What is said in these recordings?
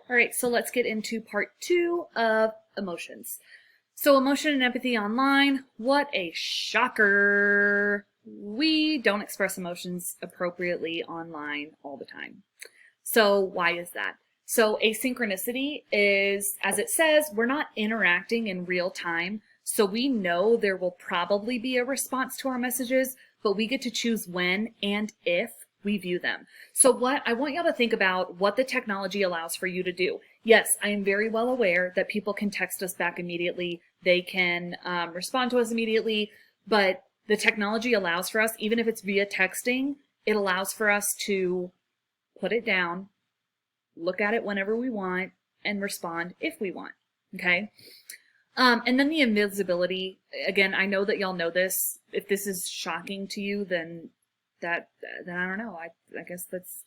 All right, so let's get into part 2 of emotions. So emotion and empathy online, what a shocker. We don't express emotions appropriately online all the time. So why is that? So asynchronicity is, as it says, we're not interacting in real time. So we know there will probably be a response to our messages, but we get to choose when and if we view them. So what I want y'all to think about what the technology allows for you to do. Yes, I am very well aware that people can text us back immediately. They can respond to us immediately, but the technology allows for us, even if it's via texting, it allows for us to put it down, look at it whenever we want, and respond if we want, okay? And then the invisibility, again, I know that y'all know this. If this is shocking to you, then I don't know. I guess that's,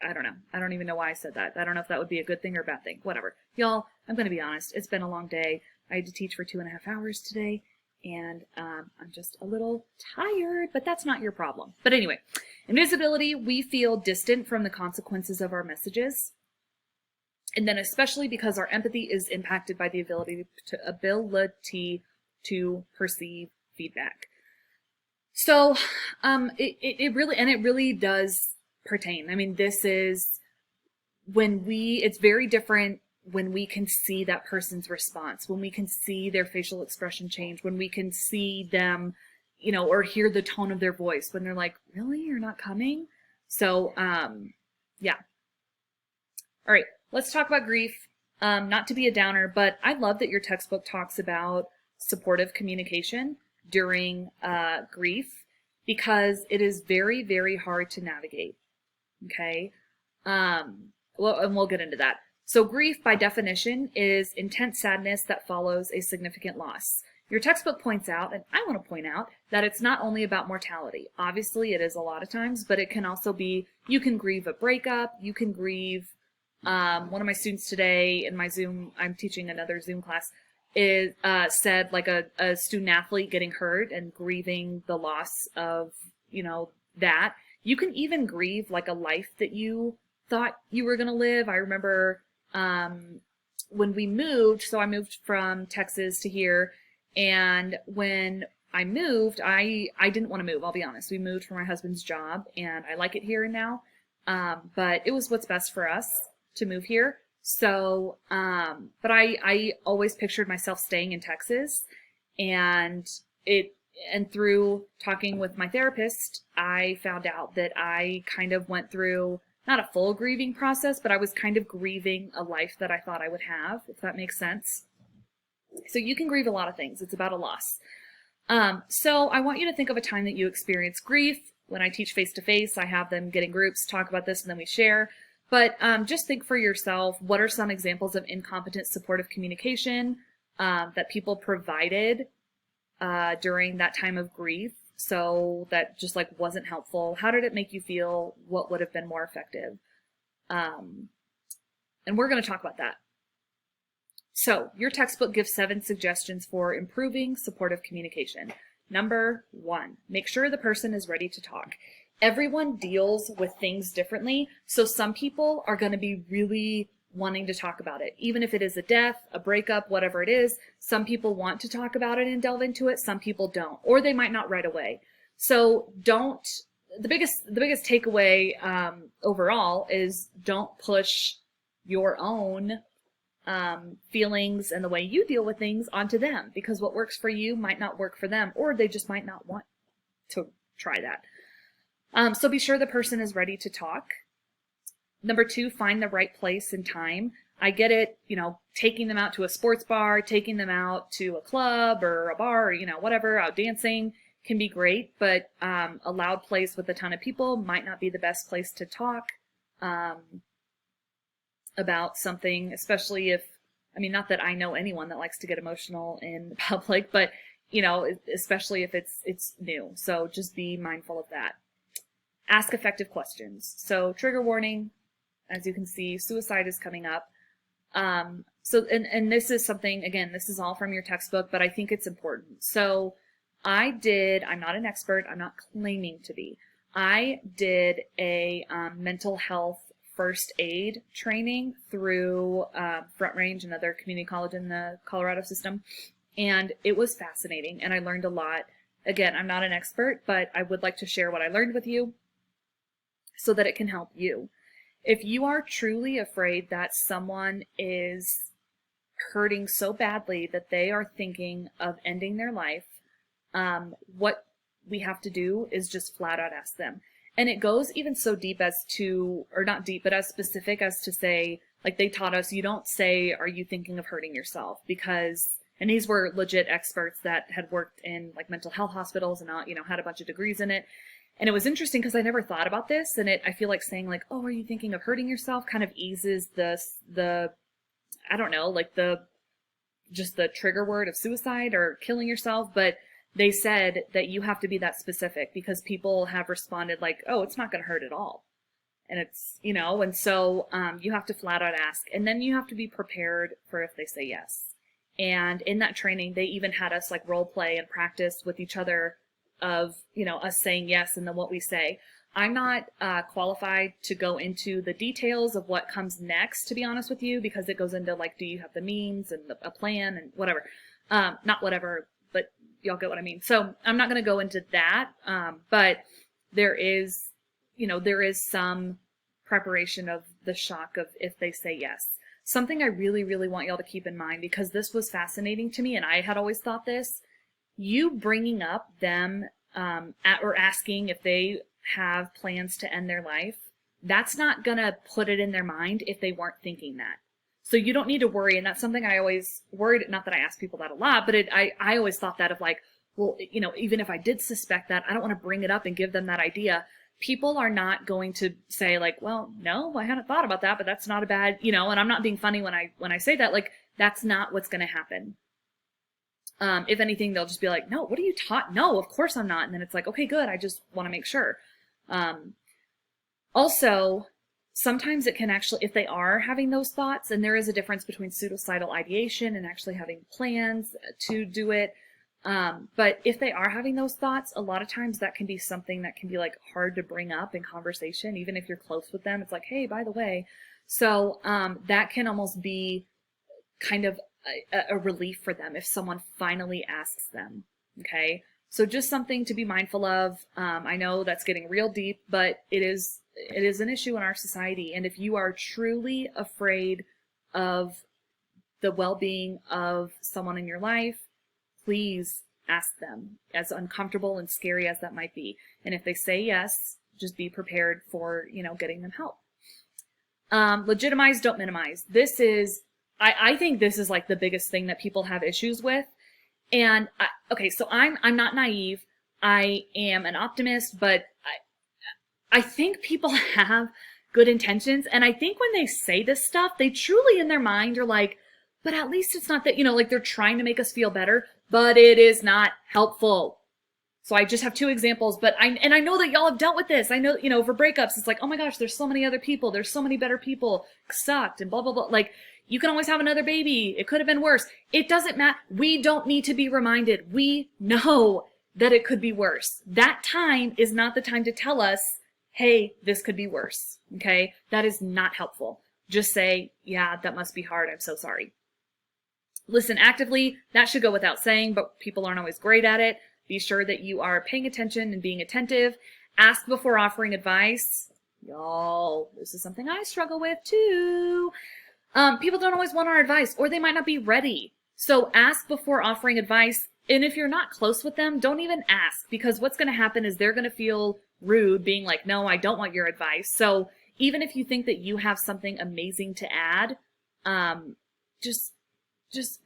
I don't know. I don't even know why I said that. I don't know if that would be a good thing or a bad thing. Whatever. Y'all, I'm going to be honest. It's been a long day. I had to teach for 2.5 hours today, and I'm just a little tired, but that's not your problem. But anyway, invisibility, we feel distant from the consequences of our messages. And then especially because our empathy is impacted by the ability to perceive feedback. So it really does pertain. I mean, this is it's very different when we can see that person's response, when we can see their facial expression change, when we can see them, or hear the tone of their voice when they're like, really, you're not coming? So, yeah. All right, let's talk about grief. Not to be a downer, but I love that your textbook talks about supportive communication during grief, because it is very, very hard to navigate. Okay? And we'll get into that. So grief, by definition, is intense sadness that follows a significant loss. Your textbook points out, and I want to point out, that it's not only about mortality. Obviously, it is a lot of times, but it can also be, you can grieve a breakup, you can grieve, one of my students today in my Zoom, I'm teaching another Zoom class, said like a student athlete getting hurt and grieving the loss of, that. You can even grieve like a life that you thought you were going to live. I remember when we moved, so I moved from Texas to here, and when I moved, I didn't want to move, I'll be honest. We moved for my husband's job, and I like it here and now, but it was what's best for us to move here. So, but I always pictured myself staying in Texas, and through talking with my therapist, I found out that I kind of went through not a full grieving process, but I was kind of grieving a life that I thought I would have, if that makes sense. So you can grieve a lot of things. It's about a loss. So I want you to think of a time that you experience grief. When I teach face-to-face, I have them get in groups, talk about this, and then we share. But just think for yourself, what are some examples of incompetent supportive communication that people provided during that time of grief? So that just like wasn't helpful. How did it make you feel? What would have been more effective? And we're going to talk about that. So your textbook gives 7 suggestions for improving supportive communication. Number 1, make sure the person is ready to talk. Everyone deals with things differently, so some people are going to be really wanting to talk about it. Even if it is a death, a breakup, whatever it is, some people want to talk about it and delve into it, some people don't, or they might not right away. So the biggest takeaway overall is don't push your own feelings and the way you deal with things onto them, because what works for you might not work for them, or they just might not want to try that. So be sure the person is ready to talk. Number 2, find the right place and time. I get it, taking them out to a sports bar, taking them out to a club or a bar, or, whatever, out dancing can be great, but a loud place with a ton of people might not be the best place to talk about something, especially if, not that I know anyone that likes to get emotional in public, but, especially if it's new. So just be mindful of that. Ask effective questions. So trigger warning, as you can see, suicide is coming up. And this is something, again, this is all from your textbook, but I think it's important. So I'm not an expert, I'm not claiming to be. I did a mental health first aid training through Front Range, another community college in the Colorado system. And it was fascinating, and I learned a lot. Again, I'm not an expert, but I would like to share what I learned with you so that it can help you. If you are truly afraid that someone is hurting so badly that they are thinking of ending their life, what we have to do is just flat out ask them. And it goes even so deep as to, or not deep, but as specific as to say, like they taught us, you don't say, are you thinking of hurting yourself? Because, and these were legit experts that had worked in like mental health hospitals and, had a bunch of degrees in it. And it was interesting because I never thought about this. And I feel like saying like, oh, are you thinking of hurting yourself? Kind of eases the I don't know, like just the trigger word of suicide or killing yourself. But they said that you have to be that specific because people have responded like, oh, it's not going to hurt at all. And it's, and so you have to flat out ask. And then you have to be prepared for if they say yes. And in that training, they even had us like role play and practice with each other of, us saying yes and then what we say. I'm not qualified to go into the details of what comes next, to be honest with you, because it goes into like, do you have the means and a plan and whatever. Not whatever, but y'all get what I mean. So I'm not going to go into that. But there is some preparation of the shock of if they say yes. Something I really, really want y'all to keep in mind, because this was fascinating to me and I had always thought this, you bringing up them or asking if they have plans to end their life, that's not going to put it in their mind if they weren't thinking that. So you don't need to worry. And that's something I always worried, not that I ask people that a lot, but I always thought that of like, well, even if I did suspect that, I don't want to bring it up and give them that idea. People are not going to say like, well, no, I hadn't thought about that, but that's not a bad, and I'm not being funny when I say that, like, that's not what's going to happen. If anything, they'll just be like, no, what are you taught? No, of course I'm not. And then it's like, okay, good. I just want to make sure. Also, sometimes it can actually, if they are having those thoughts, and there is a difference between suicidal ideation and actually having plans to do it. But if they are having those thoughts, a lot of times that can be something that can be like hard to bring up in conversation, even if you're close with them. It's like, hey, by the way. So, that can almost be kind of a relief for them if someone finally asks them. Okay. So just something to be mindful of. I know that's getting real deep, but it is an issue in our society. And if you are truly afraid of the well-being of someone in your life, please ask them, as uncomfortable and scary as that might be. And if they say yes, just be prepared for, getting them help. Legitimize, don't minimize. This is, I think this is like the biggest thing that people have issues with. And so I'm not naive. I am an optimist, but I think people have good intentions. And I think when they say this stuff, they truly in their mind are like, but at least it's not that, like they're trying to make us feel better, but it is not helpful. So I just have two examples, but I know that y'all have dealt with this. I know, for breakups, it's like, oh my gosh, there's so many other people. There's so many better people, sucked and blah, blah, blah. Like, you can always have another baby. It could have been worse. It doesn't matter. We don't need to be reminded. We know that it could be worse. That time is not the time to tell us, hey, this could be worse. Okay. That is not helpful. Just say, yeah, that must be hard. I'm so sorry. Listen actively. That should go without saying, but people aren't always great at it. Be sure that you are paying attention and being attentive. Ask before offering advice. Y'all, this is something I struggle with too. People don't always want our advice, or they might not be ready. So ask before offering advice. And if you're not close with them, don't even ask, because what's going to happen is they're going to feel rude being like, no, I don't want your advice. So even if you think that you have something amazing to add, just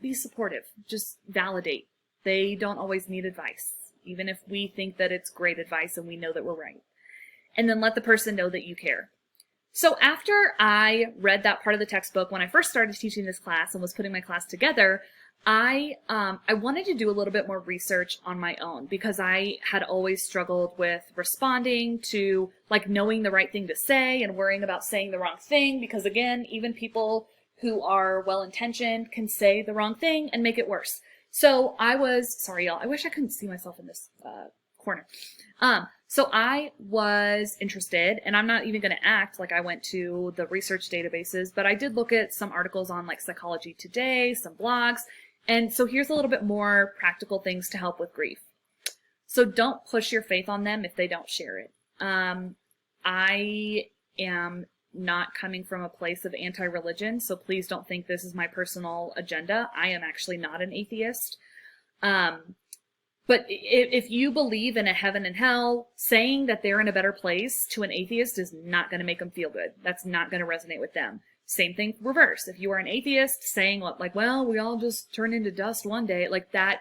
be supportive. Just validate. They don't always need advice, even if we think that it's great advice and we know that we're right. And then let the person know that you care. So after I read that part of the textbook, when I first started teaching this class and was putting my class together, I wanted to do a little bit more research on my own, because I had always struggled with responding to like knowing the right thing to say and worrying about saying the wrong thing, because again, even people who are well-intentioned can say the wrong thing and make it worse. So sorry y'all, I wish I couldn't see myself in this corner. So I was interested, and I'm not even going to act like I went to the research databases, but I did look at some articles on like Psychology Today, some blogs. And so here's a little bit more practical things to help with grief. So don't push your faith on them if they don't share it. I am not coming from a place of anti-religion, so please don't think this is my personal agenda. I am actually not an atheist. But if you believe in a heaven and hell, saying that they're in a better place to an atheist is not going to make them feel good. That's not going to resonate with them. Same thing reverse. If you are an atheist saying like, well, we all just turn into dust one day, like that,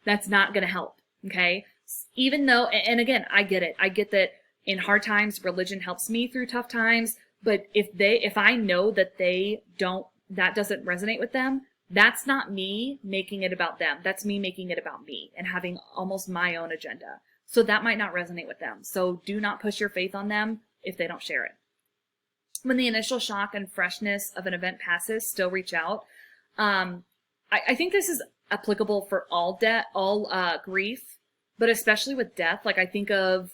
that's not going to help. Okay. Even though, and again, I get it. I get that in hard times, religion helps me through tough times. But if I know that that doesn't resonate with them, that's not me making it about them. That's me making it about me and having almost my own agenda. So that might not resonate with them. So do not push your faith on them if they don't share it. When the initial shock and freshness of an event passes, still reach out. I think this is applicable for all grief, but especially with death. Like I think of,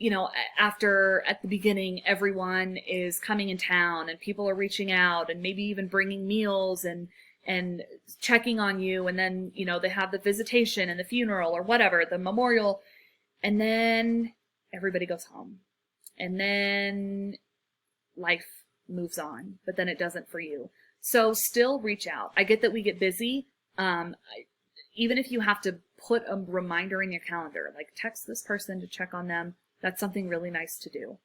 at the beginning, everyone is coming in town and people are reaching out and maybe even bringing meals and checking on you. And then, they have the visitation and the funeral or whatever, the memorial. And then everybody goes home. And then life moves on, but then it doesn't for you. So still reach out. I get that we get busy. Even if you have to put a reminder in your calendar, like text this person to check on them, that's something really nice to do.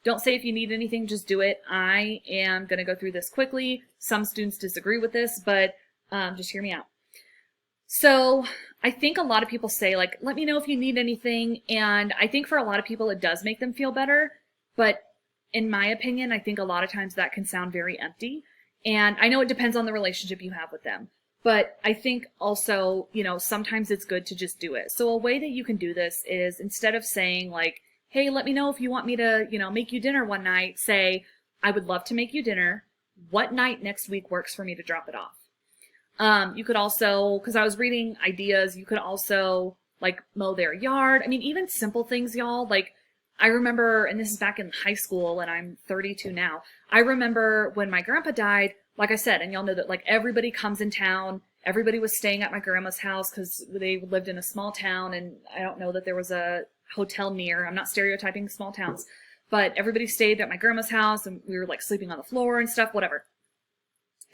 Don't say if you need anything, just do it. I am going to go through this quickly. Some students disagree with this, but just hear me out. So I think a lot of people say, like, let me know if you need anything. And I think for a lot of people, it does make them feel better. But in my opinion, I think a lot of times that can sound very empty. And I know it depends on the relationship you have with them. But I think also, sometimes it's good to just do it. So a way that you can do this is instead of saying like, hey, let me know if you want me to, make you dinner one night, say, I would love to make you dinner. What night next week works for me to drop it off? You could also, because I was reading ideas, you could also like mow their yard. I mean, even simple things, y'all. Like I remember, and this is back in high school and I'm 32 now. I remember when my grandpa died, like I said, and y'all know that like everybody comes in town. Everybody was staying at my grandma's house because they lived in a small town, and I don't know that there was a hotel near. I'm not stereotyping small towns, but everybody stayed at my grandma's house and we were like sleeping on the floor and stuff, whatever.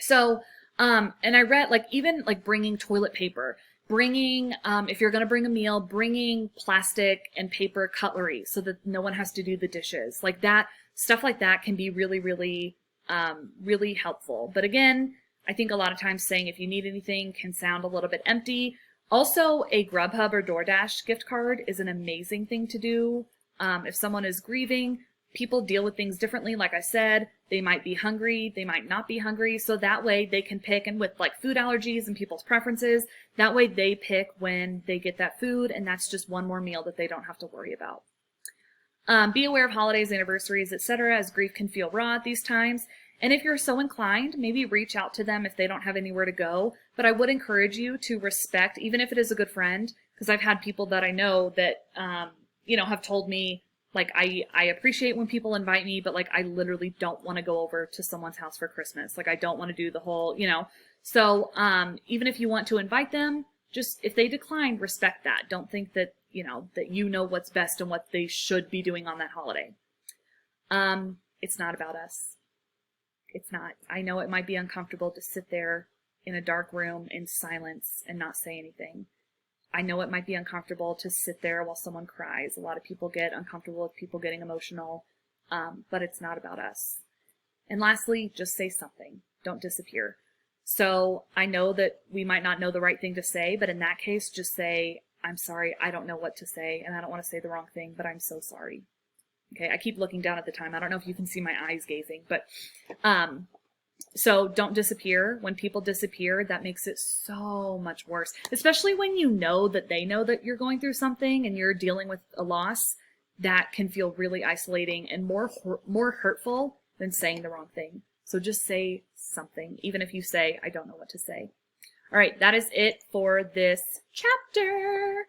So, and I read like even like bringing toilet paper, bringing, if you're going to bring a meal, bringing plastic and paper cutlery so that no one has to do the dishes. Like that, stuff like that can be really, really, really helpful. But again, I think a lot of times saying if you need anything can sound a little bit empty. Also, a Grubhub or DoorDash gift card is an amazing thing to do. If someone is grieving, people deal with things differently. Like I said, they might be hungry, they might not be hungry. So that way they can pick, and with like food allergies and people's preferences, that way they pick when they get that food, and that's just one more meal that they don't have to worry about. Be aware of holidays, anniversaries, etc., as grief can feel raw at these times. And if you're so inclined, maybe reach out to them if they don't have anywhere to go. But I would encourage you to respect, even if it is a good friend, because I've had people that I know that, have told me, like, I appreciate when people invite me, but like, I literally don't want to go over to someone's house for Christmas. Like, I don't want to do the whole, So, even if you want to invite them, just, if they decline, respect that. Don't think that, that what's best and what they should be doing on that holiday. It's not about us. It's not. I know it might be uncomfortable to sit there in a dark room in silence and not say anything. I know it might be uncomfortable to sit there while someone cries. A lot of people get uncomfortable with people getting emotional, but it's not about us. And lastly, just say something. Don't disappear. So I know that we might not know the right thing to say, but in that case, just say, I'm sorry, I don't know what to say, and I don't want to say the wrong thing, but I'm so sorry. Okay, I keep looking down at the time. I don't know if you can see my eyes gazing, but so don't disappear. When people disappear, that makes it so much worse, especially when you know that they know that you're going through something and you're dealing with a loss. That can feel really isolating and more hurtful than saying the wrong thing. So just say something, even if you say, I don't know what to say. All right, that is it for this chapter.